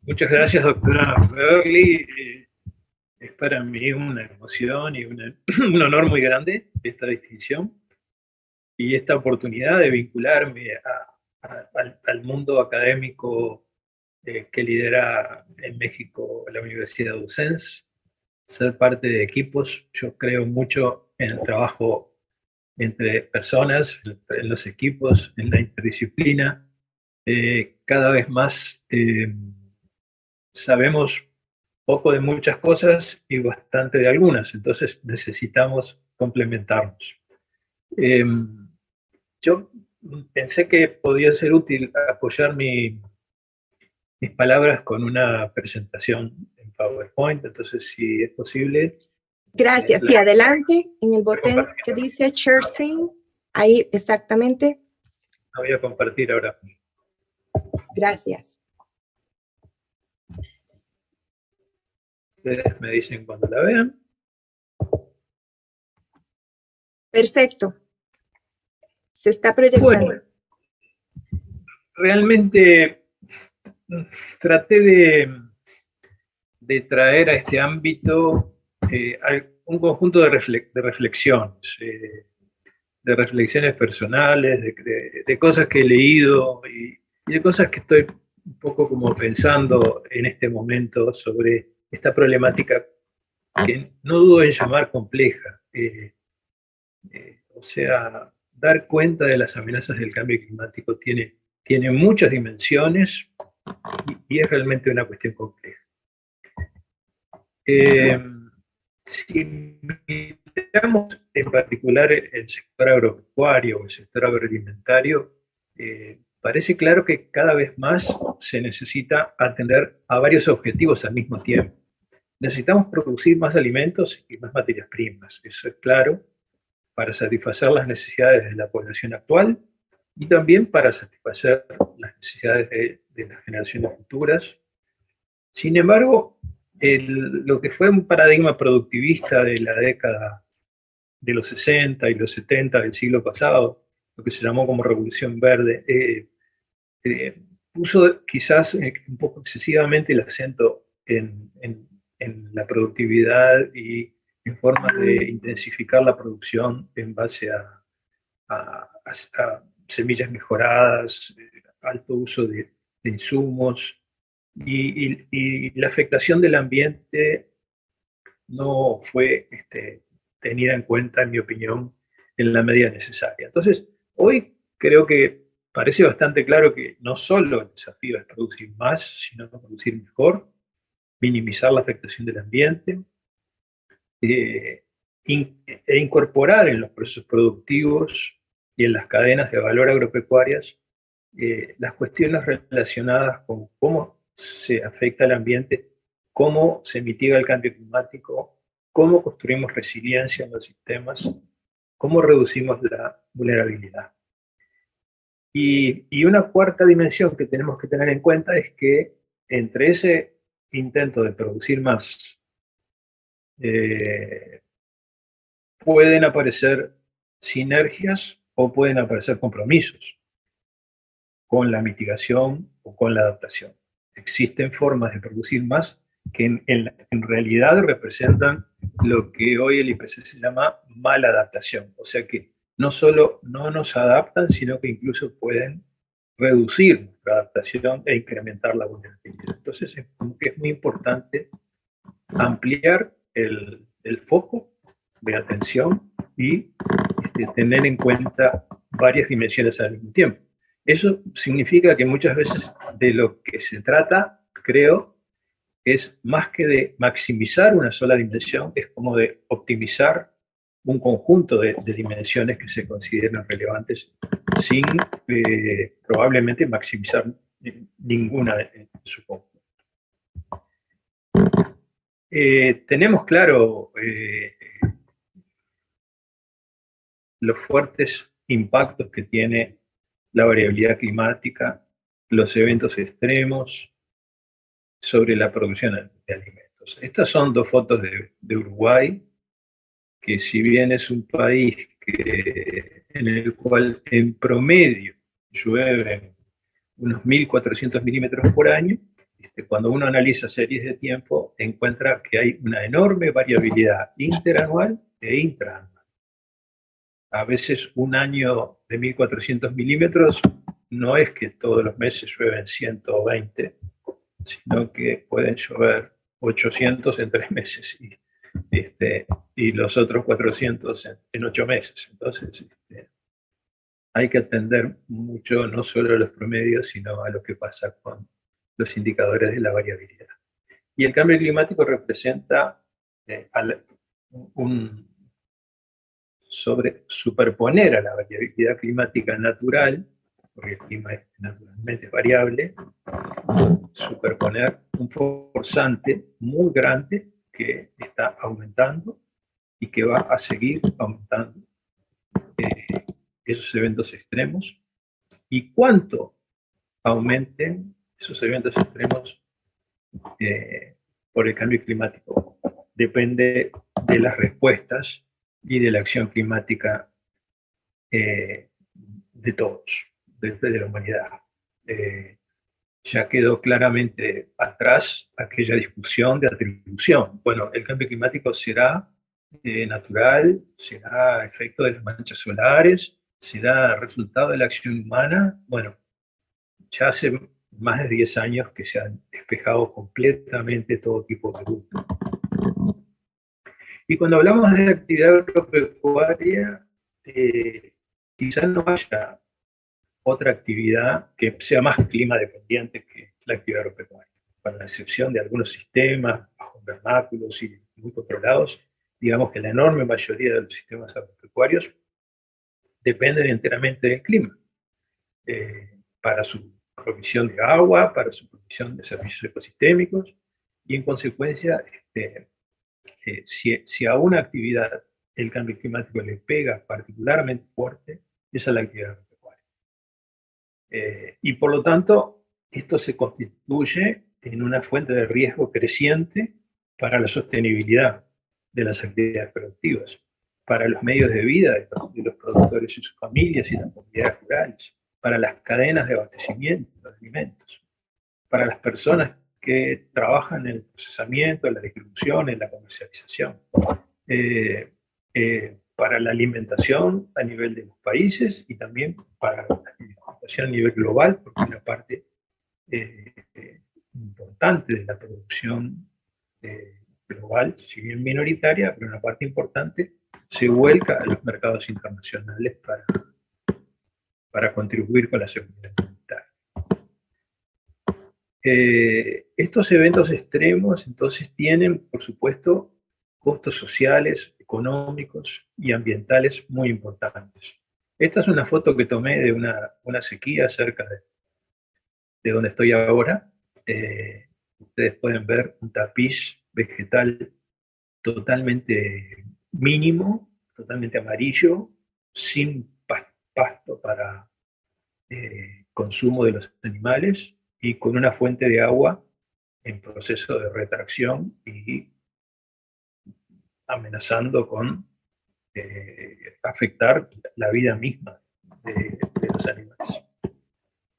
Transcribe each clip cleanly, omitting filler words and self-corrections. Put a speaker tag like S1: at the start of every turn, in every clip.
S1: Muchas gracias, doctora Burley. Es para mí una emoción y un honor muy grande esta distinción y esta oportunidad de vincularme al mundo académico que lidera en México la Universidad de UCENS, ser parte de equipos. Yo creo mucho en el trabajo entre personas, en los equipos, en la interdisciplina. Cada vez más sabemos poco de muchas cosas y bastante de algunas, entonces necesitamos complementarnos. Eh, yo pensé que podía ser útil apoyar mis palabras con una presentación en PowerPoint, entonces si es posible,
S2: Gracias.
S1: la
S2: Sí, adelante en el botón
S1: compartir.
S2: que dice Share Screen. Ahí exactamente.
S1: La voy a compartir ahora.
S2: Gracias.
S1: Ustedes me dicen cuando la vean.
S2: Perfecto. Se está proyectando.
S1: Bueno, realmente traté de traer a este ámbito un conjunto de reflexiones, de reflexiones personales, de cosas que he leído y de cosas que estoy un poco como pensando en este momento sobre esta problemática que no dudo en llamar compleja. O sea, dar cuenta de las amenazas del cambio climático tiene muchas dimensiones y es realmente una cuestión compleja. Si miramos en particular el sector agropecuario o el sector agroalimentario, parece claro que cada vez más se necesita atender a varios objetivos al mismo tiempo. Necesitamos producir más alimentos y más materias primas, eso es claro, para satisfacer las necesidades de la población actual y también para satisfacer las necesidades de las generaciones futuras. Sin embargo, lo que fue un paradigma productivista de la década de los 60 y los 70 del siglo pasado, lo que se llamó como Revolución Verde, puso quizás un poco excesivamente el acento en la productividad y en formas de intensificar la producción en base a semillas mejoradas, alto uso de insumos, y la afectación del ambiente no fue tenida en cuenta, en mi opinión, en la medida necesaria. Entonces, hoy creo que parece bastante claro que no solo el desafío es producir más, sino producir mejor, minimizar la afectación del ambiente eh, e incorporar en los procesos productivos y en las cadenas de valor agropecuarias las cuestiones relacionadas con cómo se afecta el ambiente, cómo se mitiga el cambio climático, cómo construimos resiliencia en los sistemas, cómo reducimos la vulnerabilidad. Y una cuarta dimensión que tenemos que tener en cuenta es que entre ese intento de producir más, pueden aparecer sinergias o pueden aparecer compromisos con la mitigación o con la adaptación. Existen formas de producir más que en realidad representan lo que hoy el IPCC se llama mala adaptación. O sea que no solo no nos adaptan, sino que incluso pueden reducir nuestra adaptación e incrementar la vulnerabilidad. Entonces es como que es muy importante ampliar el foco de atención y tener en cuenta varias dimensiones al mismo tiempo. Eso significa que muchas veces de lo que se trata, creo, es más que de maximizar una sola dimensión, es como de optimizar un conjunto de dimensiones que se consideran relevantes sin probablemente maximizar ninguna en su conjunto. Tenemos claro los fuertes impactos que tiene la variabilidad climática, los eventos extremos sobre la producción de alimentos. Estas son dos fotos de Uruguay, que si bien es un país en el cual en promedio llueve unos 1.400 milímetros por año, cuando uno analiza series de tiempo, encuentra que hay una enorme variabilidad interanual e intraanual. A veces un año de 1400 milímetros no es que todos los meses llueven 120, sino que pueden llover 800 en 3 meses y los otros 400 en 8 meses. Entonces, hay que atender mucho no solo a los promedios, sino a lo que pasa con los indicadores de la variabilidad. Y el cambio climático representa superponer a la variabilidad climática natural, porque el clima es naturalmente variable, superponer un forzante muy grande que está aumentando y que va a seguir aumentando esos eventos extremos. Y cuánto aumenten esos eventos extremos por el cambio climático depende de las respuestas y de la acción climática de todos, de la humanidad. Ya quedó claramente atrás aquella discusión de atribución. Bueno, el cambio climático será natural, será efecto de las manchas solares, será resultado de la acción humana. Bueno, ya hace más de 10 años que se han despejado completamente todo tipo de dudas. Y cuando hablamos de actividad agropecuaria, quizás no haya otra actividad que sea más clima dependiente que la actividad agropecuaria. Con la excepción de algunos sistemas bajo vernáculos y muy controlados, digamos que la enorme mayoría de los sistemas agropecuarios dependen enteramente del clima para su provisión de agua, para su provisión de servicios ecosistémicos, y en consecuencia, si a una actividad el cambio climático le pega particularmente fuerte, esa es la actividad agropecuaria. Y por lo tanto, esto se constituye en una fuente de riesgo creciente para la sostenibilidad de las actividades productivas, para los medios de vida de los productores y sus familias y las comunidades rurales, para las cadenas de abastecimiento de alimentos, para las personas que trabajan en el procesamiento, en la distribución, en la comercialización, para la alimentación a nivel de los países y también para la alimentación a nivel global, porque una parte importante de la producción global, si bien minoritaria, pero una parte importante, se vuelca a los mercados internacionales para contribuir con la seguridad alimentaria. Estos eventos extremos entonces tienen, por supuesto, costos sociales, económicos y ambientales muy importantes. Esta es una foto que tomé de una sequía cerca de donde estoy ahora. Ustedes pueden ver un tapiz vegetal totalmente mínimo, totalmente amarillo, sin pasto para consumo de los animales y con una fuente de agua en proceso de retracción y amenazando con afectar la vida misma de los animales.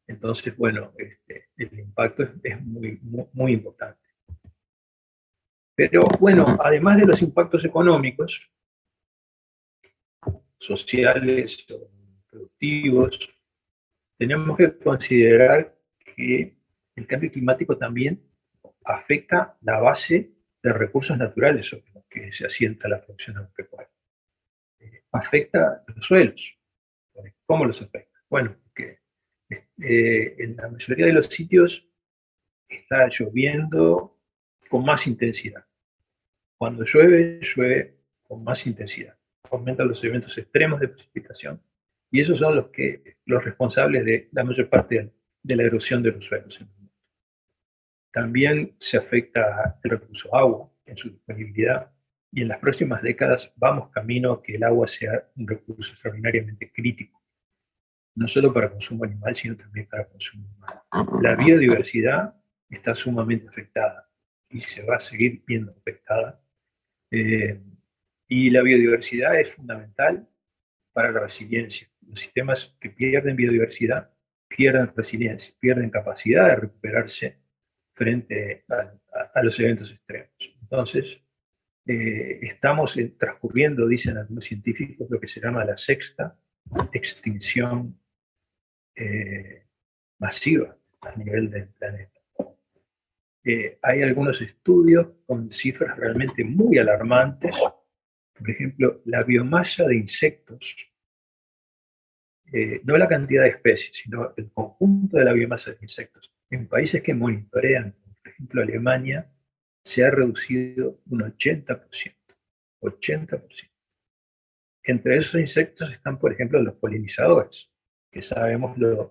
S1: Entonces, bueno, el impacto es muy, muy, muy importante. Pero bueno, además de los impactos económicos, sociales, productivos, tenemos que considerar que el cambio climático también afecta la base de recursos naturales sobre los que se asienta la producción agropecuaria. Afecta los suelos. ¿Cómo los afecta? Bueno, porque en la mayoría de los sitios está lloviendo con más intensidad. Cuando llueve, llueve con más intensidad. Aumentan los eventos extremos de precipitación y esos son los responsables de la mayor parte de la erosión de los suelos. También se afecta el recurso agua en su disponibilidad y en las próximas décadas vamos camino a que el agua sea un recurso extraordinariamente crítico, no solo para consumo animal, sino también para consumo humano. La biodiversidad está sumamente afectada y se va a seguir viendo afectada. Y la biodiversidad es fundamental para la resiliencia. Los sistemas que pierden biodiversidad pierden resiliencia, pierden capacidad de recuperarse frente a los eventos extremos. Entonces, estamos transcurriendo, dicen algunos científicos, lo que se llama la sexta extinción masiva a nivel del planeta. Hay algunos estudios con cifras realmente muy alarmantes. Por ejemplo, la biomasa de insectos, no la cantidad de especies, sino el conjunto de la biomasa de insectos, en países que monitorean, por ejemplo Alemania, se ha reducido un 80%. 80%. Entre esos insectos están, por ejemplo, los polinizadores, que sabemos lo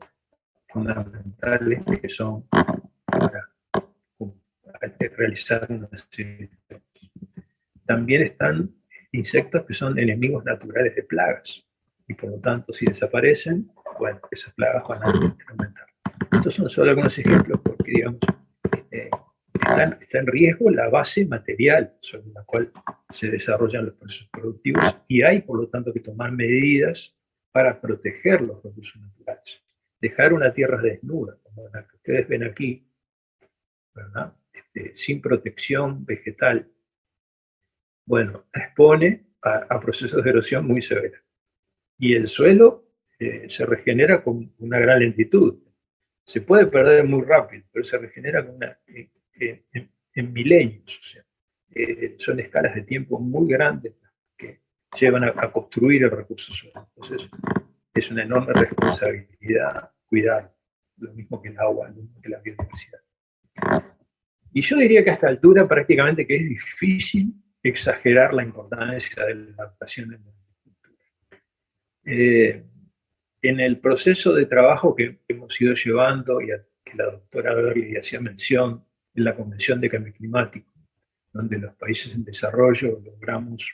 S1: fundamentales que son para realizar una serie de cosas. También están insectos que son enemigos naturales de plagas, y por lo tanto, si desaparecen, bueno, esas plagas van a aumentar. Estos son solo algunos ejemplos porque, digamos, está en riesgo la base material sobre la cual se desarrollan los procesos productivos, y hay, por lo tanto, que tomar medidas para proteger los recursos naturales. Dejar una tierra desnuda, como la que ustedes ven aquí, ¿verdad? Sin protección vegetal, bueno, expone a procesos de erosión muy severos. Y el suelo se regenera con una gran lentitud. Se puede perder muy rápido, pero se regenera con en milenios. O sea, son escalas de tiempo muy grandes que llevan a construir el recurso suelo. Entonces, es una enorme responsabilidad cuidar, lo mismo que el agua, lo mismo que la biodiversidad. Y yo diría que a esta altura prácticamente que es difícil exagerar la importancia de la adaptación en la agricultura. En el proceso de trabajo que hemos ido llevando, y que la doctora Berli hacía mención, en la Convención de Cambio Climático, donde los países en desarrollo logramos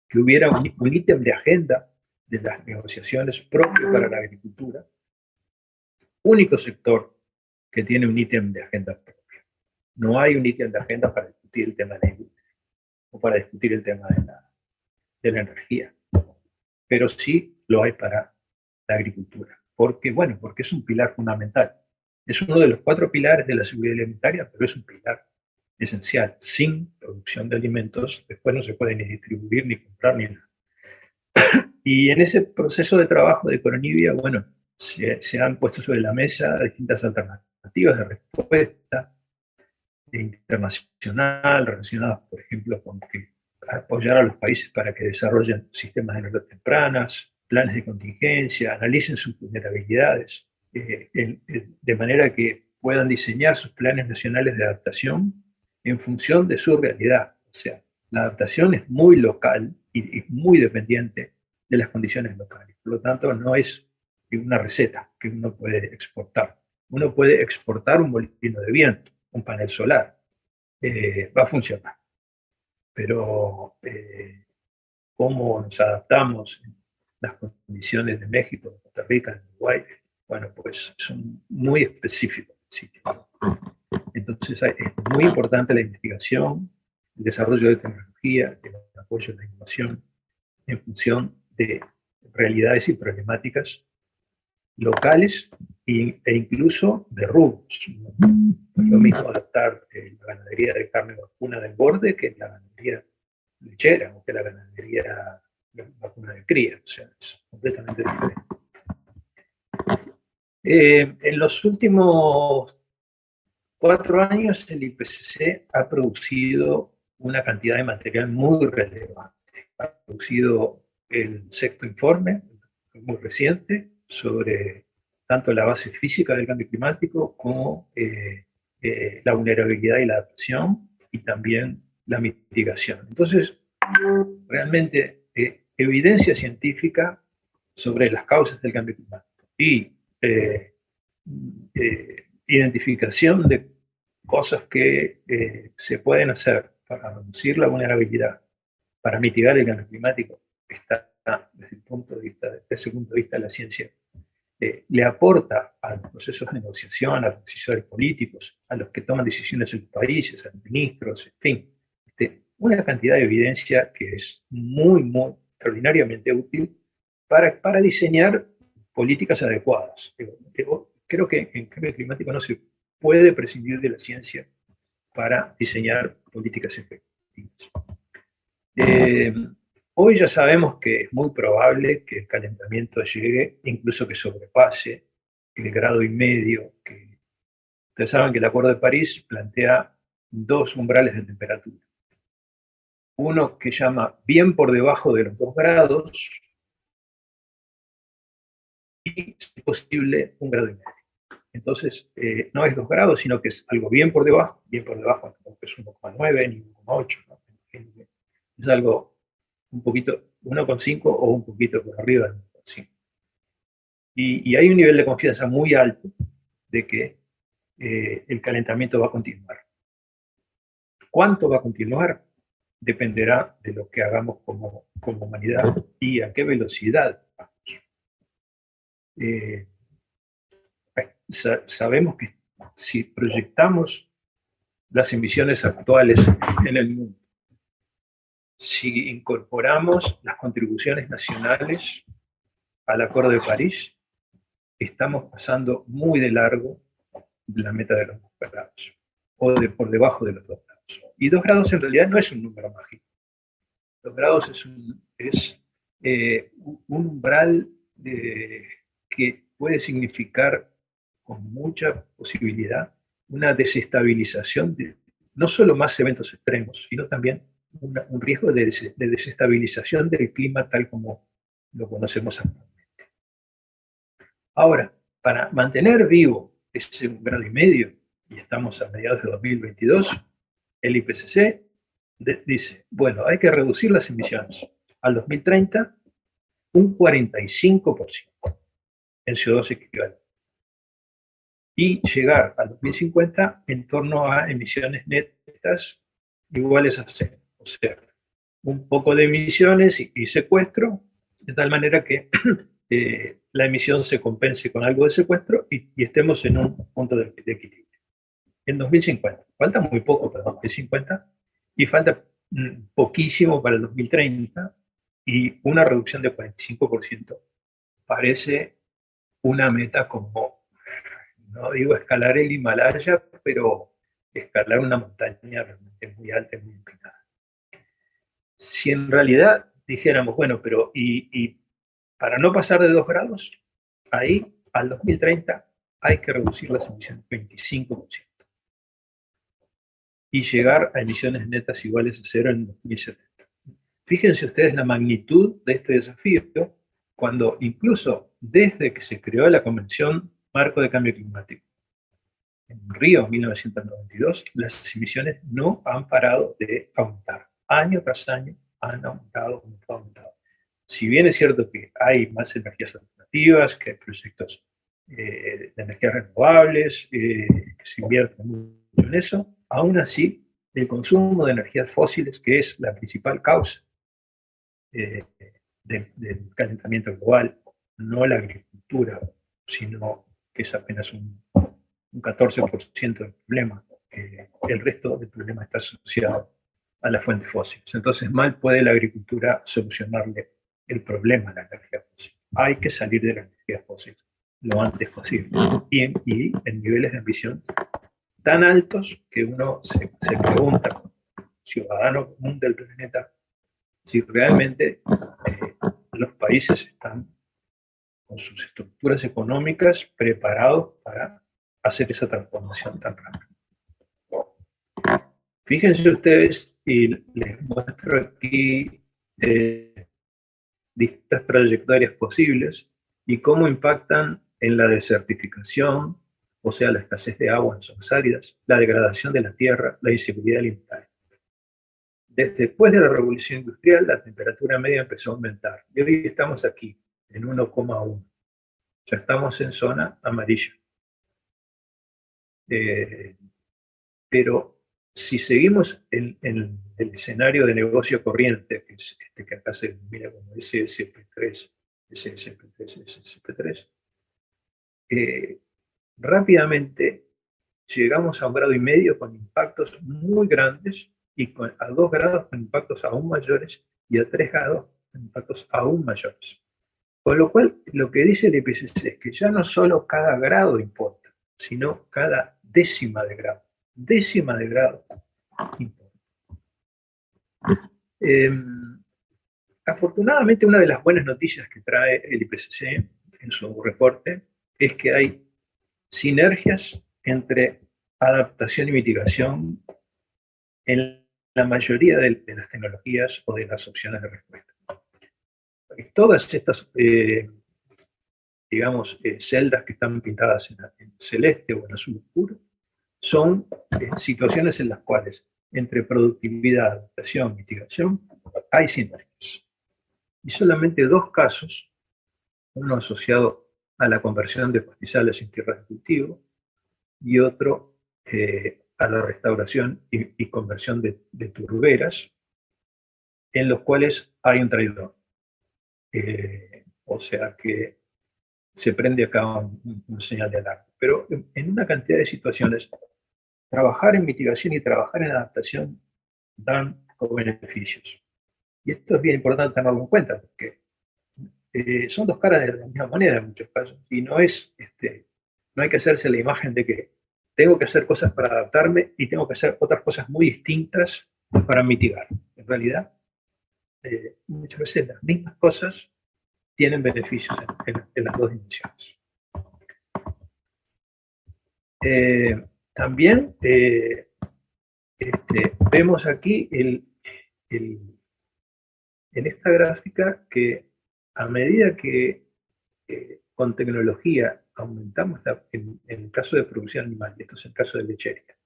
S1: que hubiera un ítem de agenda de las negociaciones propio para la agricultura, único sector que tiene un ítem de agenda propio. No hay un ítem de agenda para discutir el tema de la industria o para discutir el tema de la energía, pero sí lo hay para la agricultura. Porque es un pilar fundamental. Es uno de los 4 pilares de la seguridad alimentaria, pero es un pilar esencial. Sin producción de alimentos, después no se puede ni distribuir, ni comprar, ni nada. Y en ese proceso de trabajo de Coronibia, bueno, se han puesto sobre la mesa distintas alternativas de respuesta internacional relacionadas, por ejemplo, con apoyar a los países para que desarrollen sistemas de alerta tempranas, planes de contingencia, analicen sus vulnerabilidades, de manera que puedan diseñar sus planes nacionales de adaptación en función de su realidad. O sea, la adaptación es muy local y muy dependiente de las condiciones locales. Por lo tanto, no es una receta que uno puede exportar. Uno puede exportar un molino de viento, un panel solar, va a funcionar. Pero cómo nos adaptamos en las condiciones de México, de Costa Rica, de Uruguay, bueno, pues son muy específicos. ¿Sí? Entonces es muy importante la investigación, el desarrollo de tecnología, el apoyo a la innovación en función de realidades y problemáticas locales e incluso de rubros. No es lo mismo adaptar la ganadería de carne vacuna de engorde que la ganadería lechera o que la ganadería vacuna de cría. O sea, es completamente diferente. En los últimos 4 años el IPCC ha producido una cantidad de material muy relevante. Ha producido el sexto informe, muy reciente, sobre tanto la base física del cambio climático como la vulnerabilidad y la adaptación, y también la mitigación. Entonces, realmente evidencia científica sobre las causas del cambio climático y identificación de cosas que se pueden hacer para reducir la vulnerabilidad, para mitigar el cambio climático, está desde ese punto de vista la ciencia. Le aporta a los procesos de negociación, a los decisores políticos, a los que toman decisiones en los países, a los ministros, en fin, una cantidad de evidencia que es muy, muy extraordinariamente útil para diseñar políticas adecuadas. Creo que en cambio climático no se puede prescindir de la ciencia para diseñar políticas efectivas. Hoy ya sabemos que es muy probable que el calentamiento llegue, incluso que sobrepase el 1,5 grados, que ustedes saben que el Acuerdo de París plantea 2 umbrales de temperatura. Uno que llama bien por debajo de los 2 grados y, si posible, 1,5 grados. Entonces, no es 2 grados, sino que es algo bien por debajo que es 1,9 ni 1,8, ¿no? Es algo un poquito, 1,5 o un poquito por arriba de 1,5. Y hay un nivel de confianza muy alto de que el calentamiento va a continuar. ¿Cuánto va a continuar? Dependerá de lo que hagamos como humanidad y a qué velocidad vamos. Sabemos que si proyectamos las emisiones actuales en el mundo, si incorporamos las contribuciones nacionales al Acuerdo de París, estamos pasando muy de largo de la meta de los 2 grados, o por debajo de los 2 grados. Y 2 grados en realidad no es un número mágico. 2 grados es un umbral que puede significar con mucha posibilidad una desestabilización de no solo más eventos extremos, sino también un riesgo de desestabilización del clima tal como lo conocemos actualmente. Ahora, para mantener vivo ese 1,5 grados, y estamos a mediados de 2022, el IPCC dice, bueno, hay que reducir las emisiones al 2030 un 45% en CO2 equivalente y llegar al 2050 en torno a emisiones netas iguales a 0. O sea, un poco de emisiones y secuestro, de tal manera que la emisión se compense con algo de secuestro y estemos en un punto de equilibrio. En 2050, falta muy poco para 2050 y falta poquísimo para el 2030, y una reducción de 45% parece una meta como, no digo escalar el Himalaya, pero escalar una montaña realmente muy alta y muy empinada. Si en realidad dijéramos, bueno, pero y para no pasar de 2 grados, ahí al 2030 hay que reducir las emisiones 25% y llegar a emisiones netas iguales a 0 en 2070. Fíjense ustedes la magnitud de este desafío, cuando incluso desde que se creó la Convención Marco de Cambio Climático, en Río 1992, las emisiones no han parado de aumentar. Año tras año han aumentado. Si bien es cierto que hay más energías alternativas, que hay proyectos de energías renovables, que se invierte mucho en eso, aún así el consumo de energías fósiles, que es la principal causa del calentamiento global, no la agricultura, sino que es apenas un 14% del problema. El resto del problema está asociado a las fuentes fósiles. Entonces, mal puede la agricultura solucionarle el problema a la energía fósil. Hay que salir de la energía fósil lo antes posible y en niveles de ambición tan altos que uno se pregunta, ciudadano común del planeta, si realmente los países están con sus estructuras económicas preparados para hacer esa transformación tan rápida. Fíjense ustedes, y les muestro aquí distintas trayectorias posibles y cómo impactan en la desertificación, o sea, la escasez de agua en zonas áridas, la degradación de la tierra, la inseguridad alimentaria. Después de la revolución industrial, la temperatura media empezó a aumentar. Y hoy estamos aquí, en 1,1. Ya estamos en zona amarilla. Pero si seguimos en el escenario de negocio corriente, que es este que acá se mira como SSP3, SSP3, rápidamente llegamos a 1,5 grados con impactos muy grandes, y a 2 grados con impactos aún mayores, y a 3 grados con impactos aún mayores. Con lo cual, lo que dice el IPCC es que ya no solo cada grado importa, sino cada décima de grado. Décima de grado. Afortunadamente, una de las buenas noticias que trae el IPCC en su reporte es que hay sinergias entre adaptación y mitigación en la mayoría de las tecnologías o de las opciones de respuesta. Todas estas, digamos, celdas que están pintadas en celeste o en azul oscuro, son situaciones en las cuales entre productividad, adaptación, mitigación, hay sinergias. Y solamente dos casos, uno asociado a la conversión de pastizales en tierras de cultivo y otro a la restauración y conversión de turberas, en los cuales hay un traidor. O sea que se prende acá un señal de alarma. Pero en una cantidad de situaciones, trabajar en mitigación y trabajar en adaptación dan beneficios. Y esto es bien importante tenerlo en cuenta, porque son dos caras de la misma moneda en muchos casos. Y no hay que hacerse la imagen de que tengo que hacer cosas para adaptarme y tengo que hacer otras cosas muy distintas para mitigar. En realidad, muchas veces las mismas cosas tienen beneficios en las dos dimensiones. También vemos aquí en esta gráfica que a medida que con tecnología aumentamos en el caso de producción animal, esto es el caso de lechería,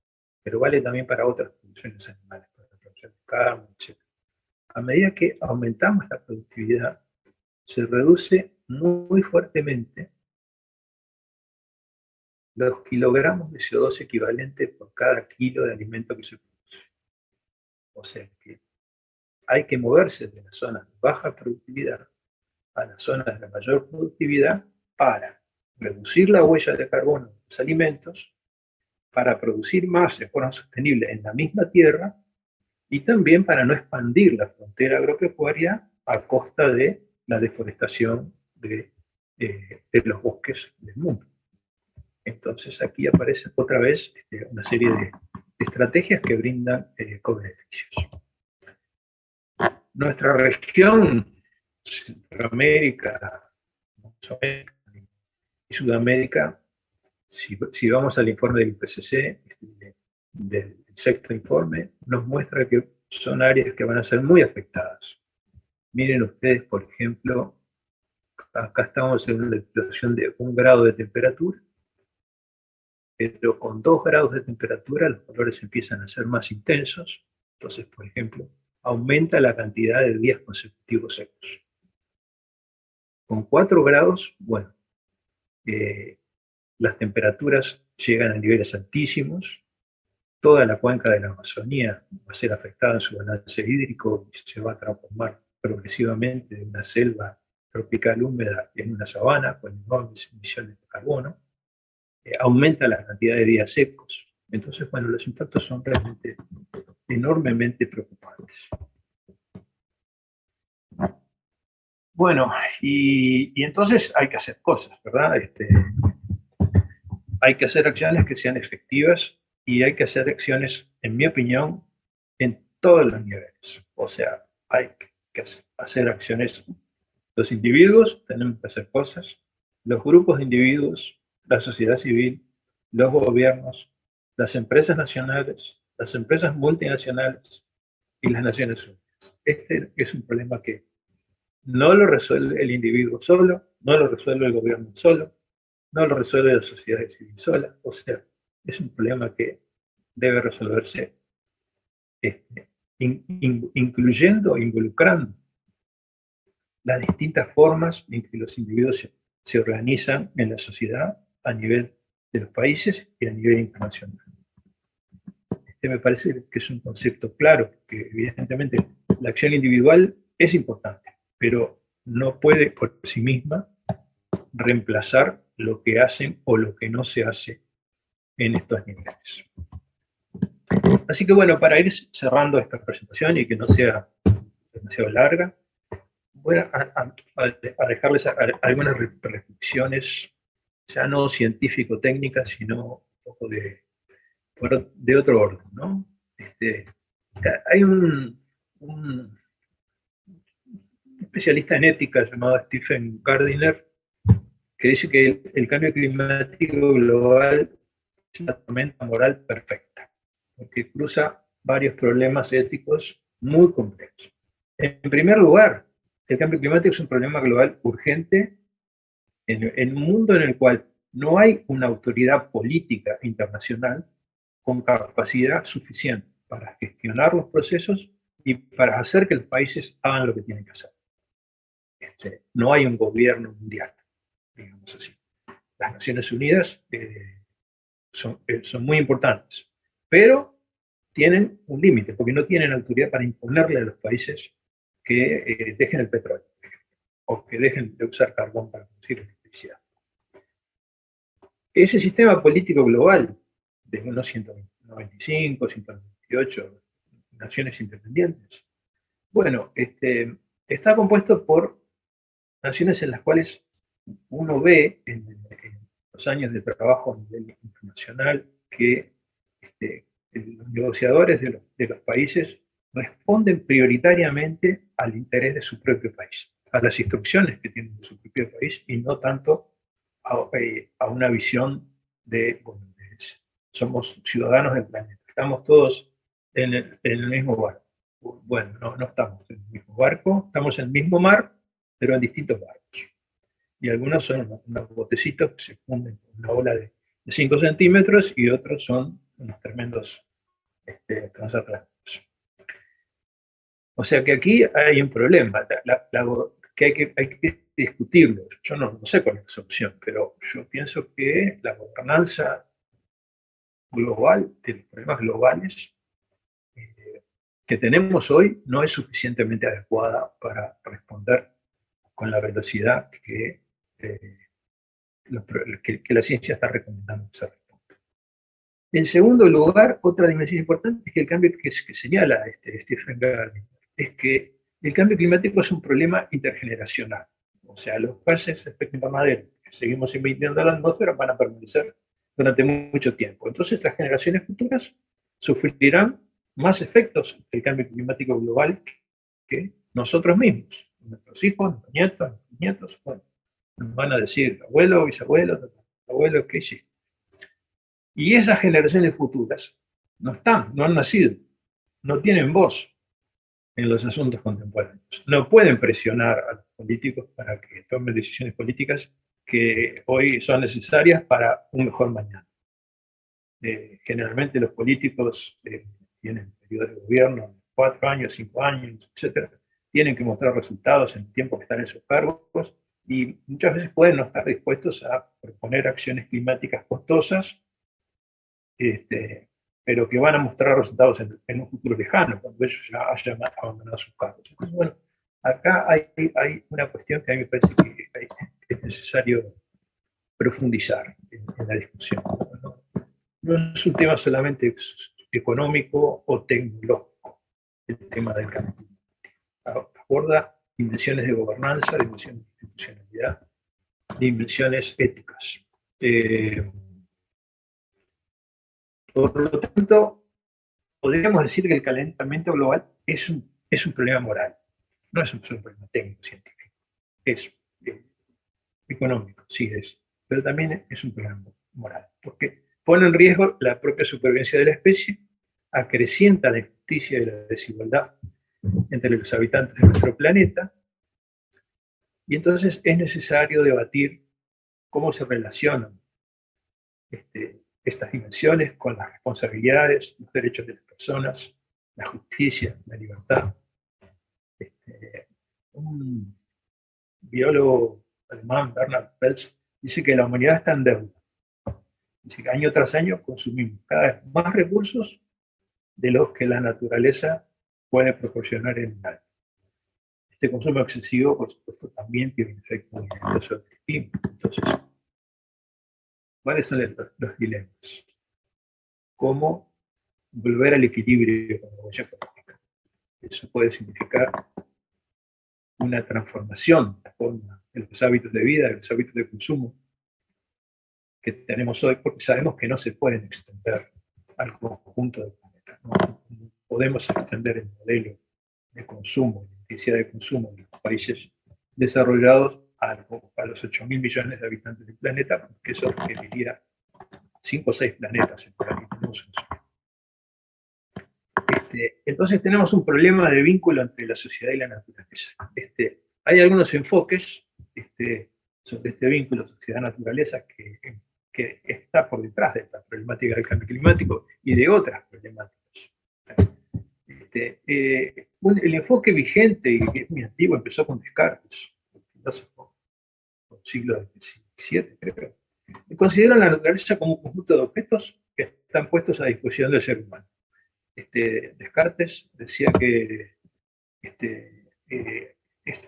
S1: pero vale también para otras producciones animales, para la producción de carne, etc. A medida que aumentamos la productividad, se reduce muy fuertemente los kilogramos de CO2 equivalentes por cada kilo de alimento que se produce. O sea que hay que moverse de las zonas de baja productividad a las zonas de mayor productividad para reducir la huella de carbono de los alimentos, para producir más de forma sostenible en la misma tierra y también para no expandir la frontera agropecuaria a costa de la deforestación de los bosques del mundo. Entonces aquí aparece otra vez una serie de estrategias que brindan co-beneficios. Nuestra región, Centroamérica, y Sudamérica, si vamos al informe del IPCC, del sexto informe, nos muestra que son áreas que van a ser muy afectadas. Miren ustedes, por ejemplo, acá estamos en una explosión de 1 grado de temperatura, pero con 2 grados de temperatura los colores empiezan a ser más intensos. Entonces, por ejemplo, aumenta la cantidad de días consecutivos secos. Con 4 grados, bueno, las temperaturas llegan a niveles altísimos, toda la cuenca de la Amazonía va a ser afectada en su balance hídrico y se va a transformar progresivamente de una selva tropical húmeda en una sabana con enormes emisiones de carbono. Aumenta la cantidad de días secos. Entonces, bueno, los impactos son realmente enormemente preocupantes. Bueno, y entonces hay que hacer cosas, ¿verdad? Hay que hacer acciones que sean efectivas y hay que hacer acciones, en mi opinión, en todos los niveles. O sea, hay que hacer acciones. Los individuos tenemos que hacer cosas, los grupos de individuos, la sociedad civil, los gobiernos, las empresas nacionales, las empresas multinacionales y las Naciones Unidas. Este es un problema que no lo resuelve el individuo solo, no lo resuelve el gobierno solo, no lo resuelve la sociedad civil sola. O sea, es un problema que debe resolverse incluyendo, involucrando las distintas formas en que los individuos se organizan en la sociedad a nivel de los países y a nivel internacional. Me parece que es un concepto claro, que evidentemente la acción individual es importante, pero no puede por sí misma reemplazar lo que hacen o lo que no se hace en estos niveles. Así que bueno, para ir cerrando esta presentación y que no sea demasiado larga, voy a dejarles algunas reflexiones, ya no científico-técnicas, sino un poco de de otro orden, ¿no? Hay un especialista en ética llamado Stephen Gardiner que dice que el cambio climático global es una tormenta moral perfecta, porque cruza varios problemas éticos muy complejos. En primer lugar, el cambio climático es un problema global urgente en un mundo en el cual no hay una autoridad política internacional con capacidad suficiente para gestionar los procesos y para hacer que los países hagan lo que tienen que hacer. No hay un gobierno mundial, digamos así. Las Naciones Unidas son muy importantes, pero tienen un límite, porque no tienen autoridad para imponerle a los países que dejen el petróleo o que dejen de usar carbón para producir electricidad. Ese sistema político global de unos 195, 198 naciones independientes, bueno, está compuesto por naciones en las cuales uno ve en los años de trabajo a nivel internacional que los negociadores de los países responden prioritariamente al interés de su propio país, a las instrucciones que tienen de su propio país y no tanto a una visión de, bueno, somos ciudadanos del planeta, estamos todos en el mismo barco. Bueno, no estamos en el mismo barco, estamos en el mismo mar, pero en distintos barcos. Y algunos son unos botecitos que se funden con una ola de 5 centímetros y otros son unos tremendos transatlánticos. O sea que aquí hay un problema que hay que discutirlo. Yo no sé cuál es la solución, pero yo pienso que la gobernanza global, de los problemas globales que tenemos hoy, no es suficientemente adecuada para responder con la velocidad que la ciencia está recomendando que se responda. En segundo lugar, otra dimensión importante es que el cambio que señala Stephen Gardiner es que el cambio climático es un problema intergeneracional. O sea, los gases de efecto invernadero que seguimos emitiendo a la atmósfera van a permanecer durante mucho tiempo. Entonces, las generaciones futuras sufrirán más efectos del cambio climático global que nosotros mismos, nuestros hijos, nuestros nietos, bueno, nos van a decir, abuelo, bisabuelo, abuelo, ¿qué hiciste? Y esas generaciones futuras no han nacido, no tienen voz en los asuntos contemporáneos. No pueden presionar a los políticos para que tomen decisiones políticas que hoy son necesarias para un mejor mañana. Generalmente los políticos tienen periodos de gobierno de 4 años, 5 años, etcétera. Tienen que mostrar resultados en el tiempo que están en sus cargos y muchas veces pueden no estar dispuestos a proponer acciones climáticas costosas, pero que van a mostrar resultados en un futuro lejano, cuando ellos ya hayan abandonado sus cargos. Entonces, bueno, acá hay una cuestión que a mí me parece que es necesario profundizar en la discusión. No es un tema solamente económico o tecnológico, el tema del cambio climático. Aborda dimensiones de gobernanza, dimensiones de institucionalidad, dimensiones éticas. Por lo tanto, podríamos decir que el calentamiento global es un problema moral, no es un problema técnico-científico, es económico, sí es, pero también es un problema moral, porque pone en riesgo la propia supervivencia de la especie, acrecienta la injusticia y la desigualdad entre los habitantes de nuestro planeta, y entonces es necesario debatir cómo se relacionan estas dimensiones con las responsabilidades, los derechos de las personas, la justicia, la libertad. Un biólogo alemán, Bernhard Pelz, dice que la humanidad está en deuda. Dice que año tras año consumimos cada vez más recursos de los que la naturaleza puede proporcionar en el año. Este consumo excesivo, por supuesto, también tiene un efecto directo sobre el clima. Entonces, ¿cuáles son los dilemas? ¿Cómo volver al equilibrio con la huella económica? Eso puede significar una transformación en los hábitos de vida, en los hábitos de consumo que tenemos hoy, porque sabemos que no se pueden extender al conjunto del planeta. No podemos extender el modelo de consumo, de intensidad de consumo de los países desarrollados a los 8.000 millones de habitantes del planeta, porque eso requeriría 5 o 6 planetas en el que tenemos en entonces tenemos un problema de vínculo entre la sociedad y la naturaleza. Hay algunos enfoques sobre este vínculo sociedad-naturaleza que está por detrás de esta problemática del cambio climático y de otras problemáticas. El enfoque vigente, y que es muy antiguo, empezó con Descartes, un filósofo del siglo XVII, creo. Considera la naturaleza como un conjunto de objetos que están puestos a disposición del ser humano. Descartes decía que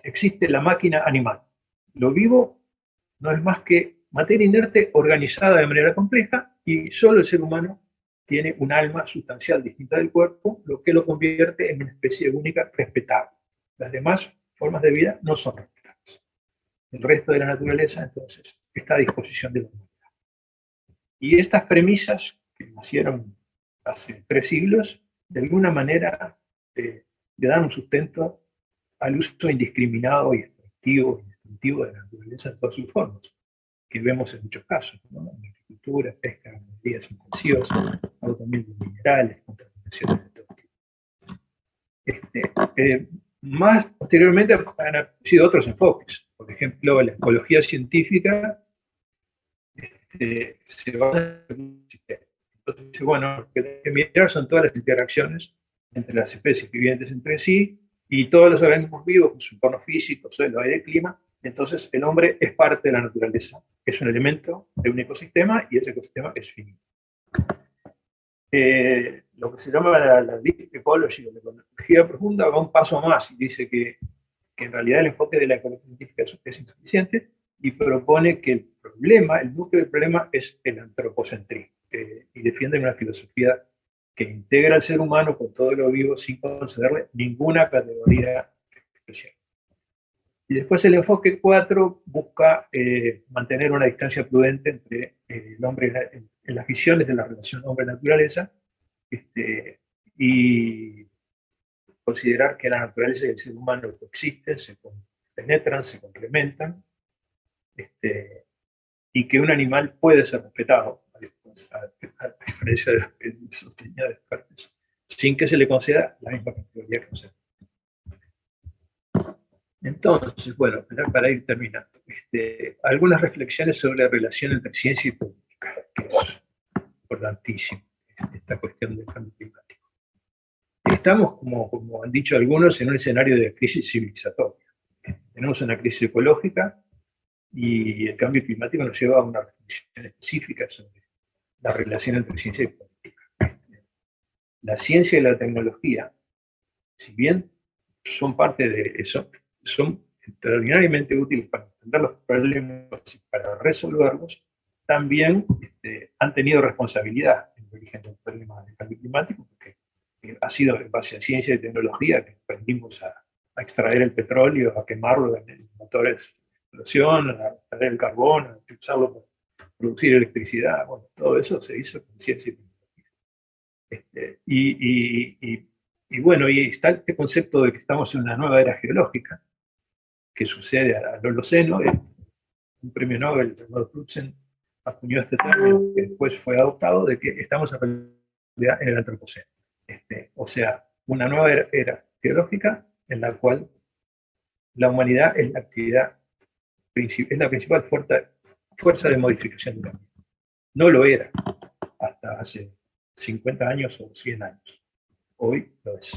S1: existe la máquina animal. Lo vivo no es más que materia inerte organizada de manera compleja, y solo el ser humano tiene un alma sustancial distinta del cuerpo, lo que lo convierte en una especie única respetable. Las demás formas de vida no son respetables. El resto de la naturaleza, entonces, está a disposición de la humanidad. Y estas premisas, que nacieron hace 3 siglos, de alguna manera le dan un sustento al uso indiscriminado y extractivo y destructivo de la naturaleza en todas sus formas, que vemos en muchos casos, ¿no? En la agricultura, pesca, ganaderías intensivas, agotamiento de minerales, contaminaciones de todo tipo. Más posteriormente han aparecido otros enfoques. Por ejemplo, la ecología científica se basa en un sistema. Entonces, bueno, lo que hay que mirar son todas las interacciones entre las especies vivientes entre sí y todos los organismos vivos, con su entorno físico, suelo, aire, clima. Entonces, el hombre es parte de la naturaleza, es un elemento de un ecosistema y ese ecosistema es finito. Lo que se llama la deep ecology, o la ecología profunda, va un paso más y dice que en realidad el enfoque de la ecología científica es insuficiente, y propone que el núcleo del problema es el antropocentrismo, y defiende una filosofía que integra al ser humano con todo lo vivo sin concederle ninguna categoría especial. Y después el enfoque 4 busca mantener una distancia prudente entre el hombre en las visiones de la relación hombre-naturaleza, y considerar que la naturaleza y el ser humano coexisten, se penetran, se complementan, y que un animal puede ser respetado, a diferencia de lo que sostenía Descartes, sin que se le conceda la misma categoría que un ser. Entonces, bueno, para ir terminando, algunas reflexiones sobre la relación entre ciencia y política, que es importantísimo, esta cuestión del cambio climático. Estamos, como han dicho algunos, en un escenario de crisis civilizatoria. Tenemos una crisis ecológica, y el cambio climático nos lleva a una reflexión específica sobre la relación entre ciencia y política. La ciencia y la tecnología, si bien son parte de eso, son extraordinariamente útiles para entender los problemas y para resolverlos, también han tenido responsabilidad en el origen del problema del cambio climático, porque ha sido en base a ciencia y tecnología que aprendimos a extraer el petróleo, a quemarlo en motores de explosión, a extraer el carbón, a usarlo para producir electricidad. Bueno, todo eso se hizo con ciencia y tecnología. Y bueno, y está este concepto de que estamos en una nueva era geológica, que sucede al Holoceno. Un premio Nobel llamado Crutzen acuñó este término, que después fue adoptado, de que estamos en realidad en el Antropoceno. O sea, una nueva era geológica en la cual la humanidad es la principal fuerza de modificación del ambiente. No lo era hasta hace 50 años o 100 años. Hoy lo es.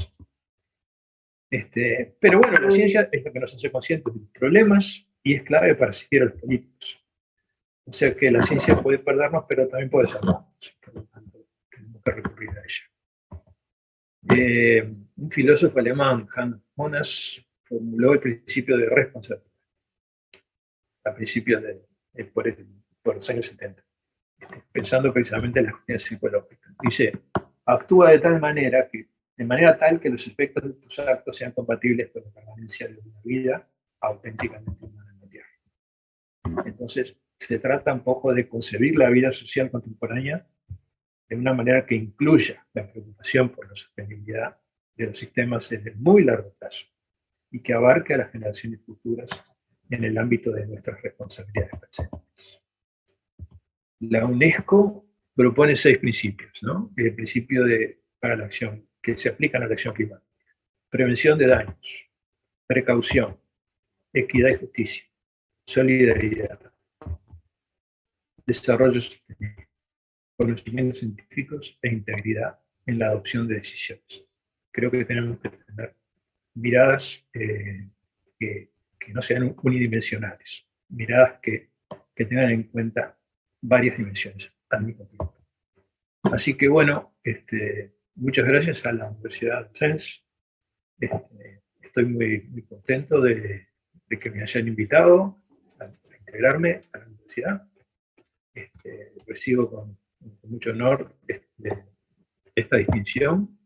S1: Pero bueno, la ciencia es la que nos hace conscientes de los problemas y es clave para asistir a los políticos. O sea que la ciencia puede perdernos, pero también puede salvarnos. Por lo tanto, tenemos que recurrir a ella. Un filósofo alemán, Hans Jonas, formuló el principio de responsabilidad a principios por los años 70, pensando precisamente en las cuestiones psicológicas. Dice, actúa de manera tal que los efectos de tus actos sean compatibles con la permanencia de una vida auténticamente humana en la Tierra. Entonces, se trata un poco de concebir la vida social contemporánea de una manera que incluya la preocupación por la sostenibilidad de los sistemas en el muy largo plazo y que abarque a las generaciones futuras en el ámbito de nuestras responsabilidades presentes. La UNESCO propone 6 principios, ¿no? El principio para la acción, que se aplican a la acción climática. Prevención de daños, precaución, equidad y justicia, solidaridad, desarrollo sostenible, conocimientos científicos e integridad en la adopción de decisiones. Creo que tenemos que tener miradas que no sean unidimensionales, miradas que tengan en cuenta varias dimensiones al mismo tiempo. Así que bueno, muchas gracias a la Universidad de Sens. Estoy muy contento de que me hayan invitado a integrarme a la universidad. Recibo con mucho honor esta distinción.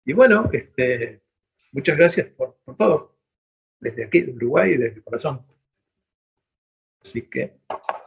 S1: Y bueno, muchas gracias por todo, desde aquí, de Uruguay, desde el corazón. Así que